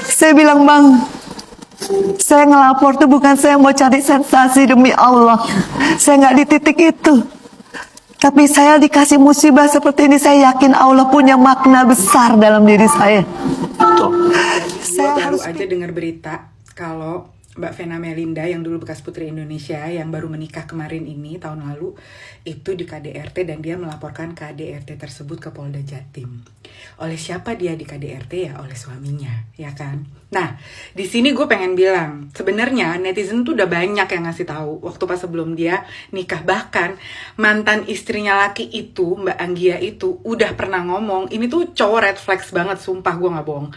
Saya bilang, Bang, saya ngelapor tuh bukan saya mau cari sensasi, demi Allah. Saya nggak di titik itu. Tapi saya dikasih musibah seperti ini, saya yakin Allah punya makna besar dalam diri saya. Saya baru aja dengar berita kalau Mbak Vena Melinda yang dulu bekas Putri Indonesia yang baru menikah kemarin ini tahun lalu itu di KDRT, dan dia melaporkan KDRT tersebut ke Polda Jatim. Oleh siapa dia di KDRT? Ya oleh suaminya, ya kan? Nah, di sini gue pengen bilang, sebenarnya netizen tuh udah banyak yang ngasih tahu waktu pas sebelum dia nikah, bahkan mantan istrinya laki itu, Mbak Anggia itu udah pernah ngomong, ini tuh cowok red flags banget, sumpah gue nggak bohong.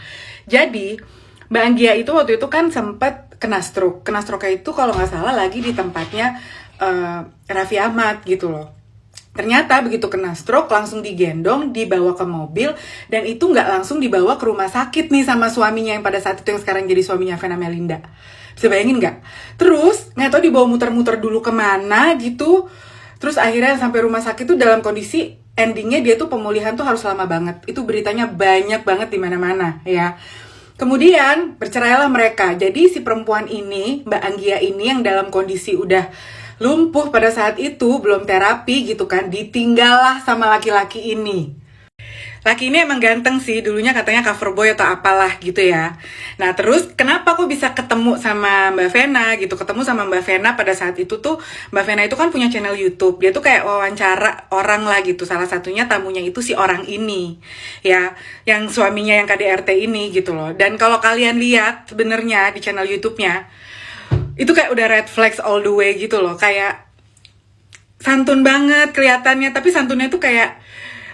Jadi Mbak Anggia itu waktu itu kan sempat kena stroke. Kena stroke itu kalau nggak salah lagi di tempatnya Raffi Ahmad gitu loh. Ternyata begitu kena stroke langsung digendong, dibawa ke mobil, dan itu nggak langsung dibawa ke rumah sakit nih sama suaminya yang pada saat itu yang sekarang jadi suaminya Vena Melinda. Bisa bayangin nggak? Terus nggak tahu dibawa muter-muter dulu kemana gitu. Terus akhirnya sampai rumah sakit tuh dalam kondisi endingnya dia tuh pemulihan tuh harus lama banget. Itu beritanya banyak banget di mana-mana ya. Kemudian bercerailah mereka. Jadi si perempuan ini, Mbak Anggia ini yang dalam kondisi udah lumpuh pada saat itu, belum terapi gitu kan, ditinggallah sama laki-laki ini. Laki ini emang ganteng sih, dulunya katanya cover boy atau apalah gitu ya. Nah terus kenapa kok bisa ketemu sama Mbak Vena gitu, ketemu sama Mbak Vena pada saat itu tuh, Mbak Vena itu kan punya channel YouTube, dia tuh kayak wawancara orang lah gitu, salah satunya tamunya itu si orang ini ya, yang suaminya yang KDRT ini gitu loh. Dan kalau kalian lihat sebenarnya di channel YouTube-nya, itu kayak udah red flags all the way gitu loh, kayak santun banget kelihatannya, tapi santunnya tuh kayak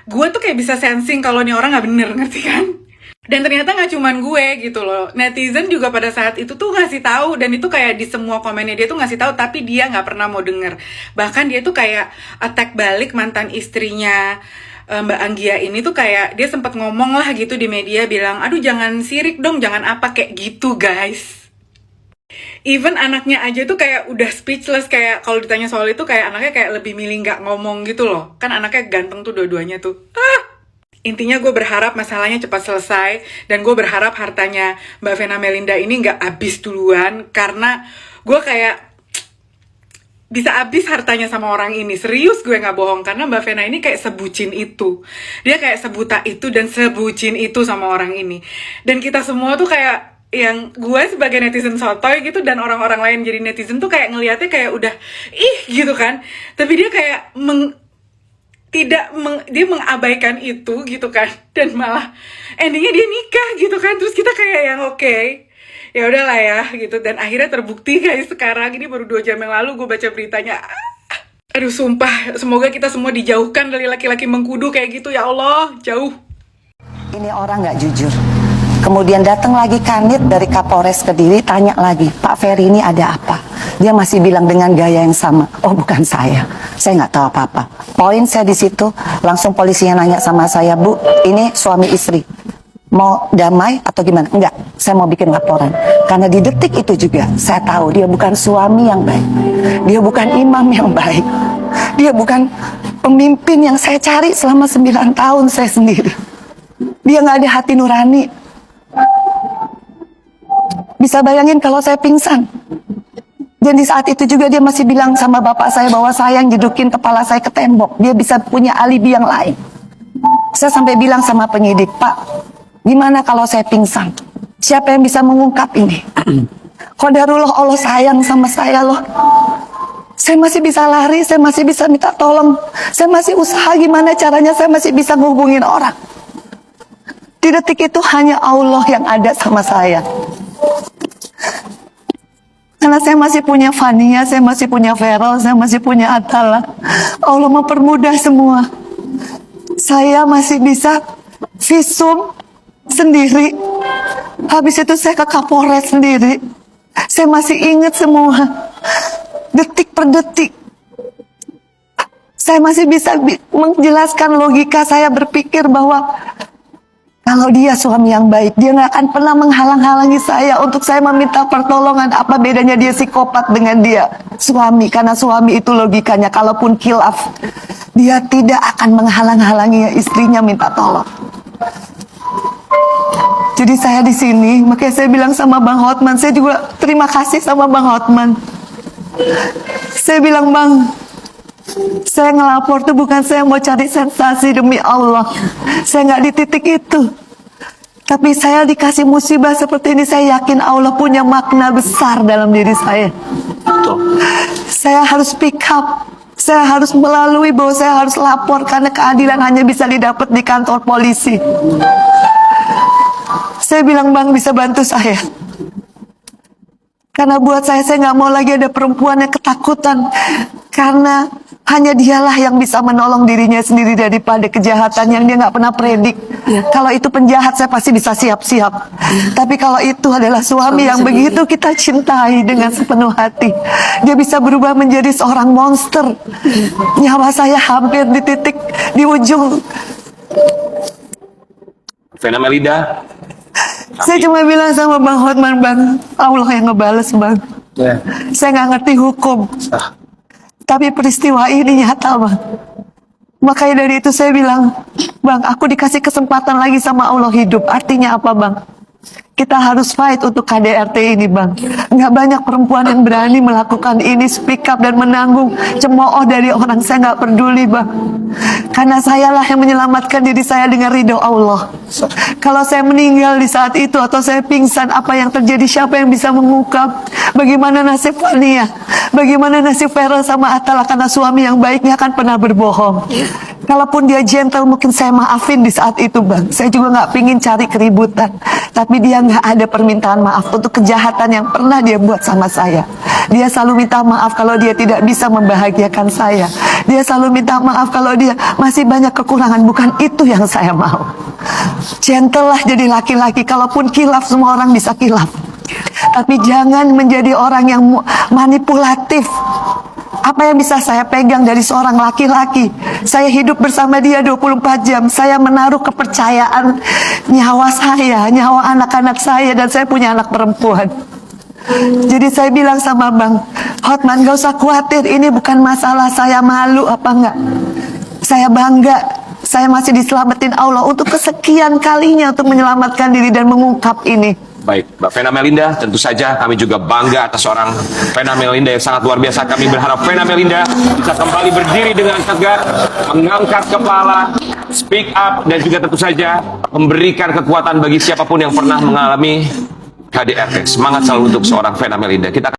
gue tuh kayak bisa sensing kalau nih orang nggak bener, ngerti kan? Dan ternyata nggak cuman gue gitu loh, netizen juga pada saat itu tuh ngasih tahu, dan itu kayak di semua komennya dia tuh ngasih tahu, tapi dia nggak pernah mau denger. Bahkan dia tuh kayak attack balik mantan istrinya Mbak Anggia ini tuh, kayak dia sempat ngomong lah gitu di media, bilang aduh jangan sirik dong, jangan apa, kayak gitu guys. Even anaknya aja tuh kayak udah speechless, kayak kalau ditanya soal itu kayak anaknya kayak lebih milih nggak ngomong gitu loh. Kan anaknya ganteng tuh dua-duanya tuh. Intinya gue berharap masalahnya cepat selesai, dan gue berharap hartanya Mbak Vena Melinda ini nggak habis duluan, karena gue kayak bisa habis hartanya sama orang ini. Serius gue nggak bohong, karena Mbak Vena ini kayak sebucin itu. Dia kayak sebuta itu dan sebucin itu sama orang ini. Dan kita semua tuh kayak, yang gue sebagai netizen sotoy gitu, dan orang-orang lain jadi netizen tuh kayak ngelihatnya kayak udah ih gitu kan, tapi dia kayak dia mengabaikan itu gitu kan, dan malah endingnya dia nikah gitu kan. Terus kita kayak yang oke, ya udahlah ya gitu. Dan akhirnya terbukti guys, sekarang ini baru 2 jam yang lalu gue baca beritanya. Aduh sumpah, semoga kita semua dijauhkan dari laki-laki mengkudu kayak gitu ya Allah, jauh. Ini orang nggak jujur. Kemudian datang lagi Kanit dari Kapolres Kediri, tanya lagi, Pak Ferry ini ada apa? Dia masih bilang dengan gaya yang sama, oh bukan saya nggak tahu apa-apa. Poin saya di situ, langsung polisinya nanya sama saya, Bu, ini suami istri, mau damai atau gimana? Enggak, saya mau bikin laporan. Karena di detik itu juga, saya tahu dia bukan suami yang baik, dia bukan imam yang baik, dia bukan pemimpin yang saya cari selama 9 tahun saya sendiri. Dia nggak ada hati nurani. Bisa bayangin kalau saya pingsan. Dan di saat itu juga dia masih bilang sama bapak saya bahwa saya yang jedukin kepala saya ke tembok. Dia bisa punya alibi yang lain. Saya sampai bilang sama penyidik, Pak, gimana kalau saya pingsan? Siapa yang bisa mengungkap ini? Qadarullah, Allah sayang sama saya loh. Saya masih bisa lari, saya masih bisa minta tolong. Saya masih usaha gimana caranya, saya masih bisa ngehubungin orang. Di detik itu hanya Allah yang ada sama saya. Karena saya masih punya Fania, saya masih punya Feral, saya masih punya Atala. Allah mempermudah semua. Saya masih bisa visum sendiri. Habis itu saya ke Kapolres sendiri. Saya masih ingat semua. Detik per detik. Saya masih bisa menjelaskan logika saya berpikir bahwa kalau dia suami yang baik, dia nggak akan pernah menghalang-halangi saya untuk saya meminta pertolongan. Apa bedanya dia psikopat dengan dia suami? Karena suami itu logikanya, kalaupun khilaf, dia tidak akan menghalang-halangi istrinya minta tolong. Jadi saya di sini, makanya saya bilang sama Bang Hotman, saya juga terima kasih sama Bang Hotman. Saya bilang, Bang, saya ngelapor tuh bukan saya mau cari sensasi, demi Allah. Saya nggak di titik itu. Tapi saya dikasih musibah seperti ini, saya yakin Allah punya makna besar dalam diri saya. Saya harus pick up. Saya harus melalui bahwa saya harus lapor karena keadilan hanya bisa didapat di kantor polisi. Saya bilang, Bang, bisa bantu saya. Karena buat saya nggak mau lagi ada perempuan yang ketakutan. Karena hanya dialah yang bisa menolong dirinya sendiri daripada kejahatan yang dia nggak pernah predik. Kalau itu penjahat, saya pasti bisa siap-siap. Tapi kalau itu adalah suami yang begitu kita cintai dengan sepenuh hati, dia bisa berubah menjadi seorang monster. Nyawa saya hampir di titik, di ujung. Vena Melinda. Saya cuma bilang sama Bang Hotman, Bang, Allah yang ngebales, Bang. Saya nggak ngerti hukum. Tapi peristiwa ini nyata, Bang. Makanya dari itu saya bilang, Bang, aku dikasih kesempatan lagi sama Allah hidup. Artinya apa, Bang? Kita harus fight untuk KDRT ini, Bang. Nggak banyak perempuan yang berani melakukan ini, speak up dan menanggung cemooh dari orang. Saya nggak peduli, Bang. Karena sayalah yang menyelamatkan diri saya dengan ridho Allah. Kalau saya meninggal di saat itu atau saya pingsan, apa yang terjadi? Siapa yang bisa mengungkap? Bagaimana nasib Fania? Bagaimana nasib Feral sama Atala? Karena suami yang baiknya akan pernah berbohong. Kalaupun dia gentle, mungkin saya maafin di saat itu, Bang. Saya juga nggak pingin cari keributan. Tapi dia nggak ada permintaan maaf untuk kejahatan yang pernah dia buat sama saya. Dia selalu minta maaf kalau dia tidak bisa membahagiakan saya. Dia selalu minta maaf kalau dia masih banyak kekurangan. Bukan itu yang saya mau. Gentle lah jadi laki-laki. Kalaupun kilaf, semua orang bisa kilaf. Tapi jangan menjadi orang yang manipulatif. Apa yang bisa saya pegang dari seorang laki-laki? Saya hidup bersama dia 24 jam. Saya menaruh kepercayaan nyawa saya, nyawa anak-anak saya, dan saya punya anak perempuan. Jadi saya bilang sama Bang Hotman, gak usah khawatir, ini bukan masalah saya malu apa enggak. Saya bangga, saya masih diselamatin Allah untuk kesekian kalinya untuk menyelamatkan diri dan mengungkap ini. Baik, Mbak Vena Melinda, tentu saja kami juga bangga atas seorang Vena Melinda yang sangat luar biasa. Kami berharap Vena Melinda bisa kembali berdiri dengan tegak, mengangkat kepala, speak up, dan juga tentu saja memberikan kekuatan bagi siapapun yang pernah mengalami KDRT. Semangat selalu untuk seorang Vena Melinda. Kita